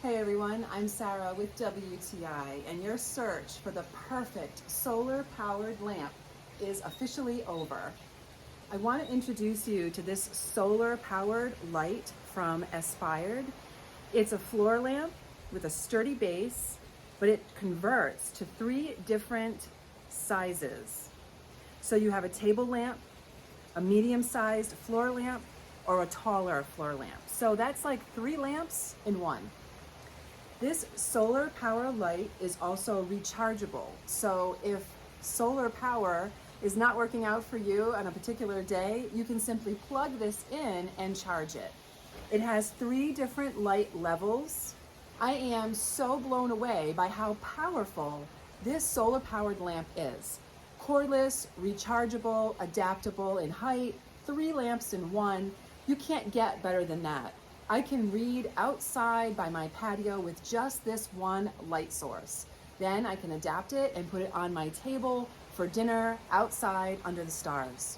Hey everyone, I'm Sarah with WTI, and your search for the perfect solar-powered lamp is officially over. I want to introduce you to this solar-powered light from Espird. It's a floor lamp with a sturdy base, but it converts to 3 different sizes. So you have a table lamp, a medium-sized floor lamp, or a taller floor lamp. So that's like 3 lamps in one. This solar power light is also rechargeable. So if solar power is not working out for you on a particular day, you can simply plug this in and charge it. It has 3 different light levels. I am so blown away by how powerful this solar powered lamp is. Cordless, rechargeable, adaptable in height, 3 lamps in one. You can't get better than that. I can read outside by my patio with just this one light source. Then I can adapt it and put it on my table for dinner outside under the stars.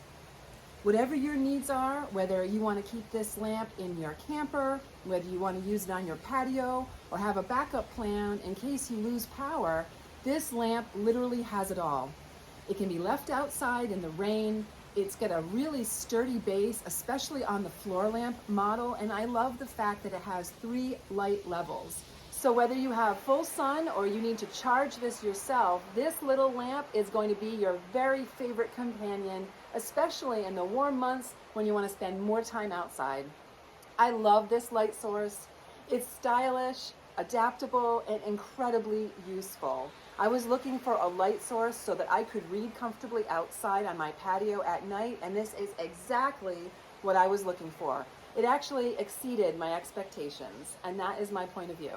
Whatever your needs are, whether you want to keep this lamp in your camper, whether you want to use it on your patio, or have a backup plan in case you lose power, this lamp literally has it all. It can be left outside in the rain. It's got a really sturdy base, especially on the floor lamp model, and I love the fact that it has 3 light levels. So whether you have full sun or you need to charge this yourself, this little lamp is going to be your very favorite companion, especially in the warm months when you want to spend more time outside. I love this light source. It's stylish, adaptable, and incredibly useful. I was looking for a light source so that I could read comfortably outside on my patio at night, and this is exactly what I was looking for. It actually exceeded my expectations, and that is my point of view.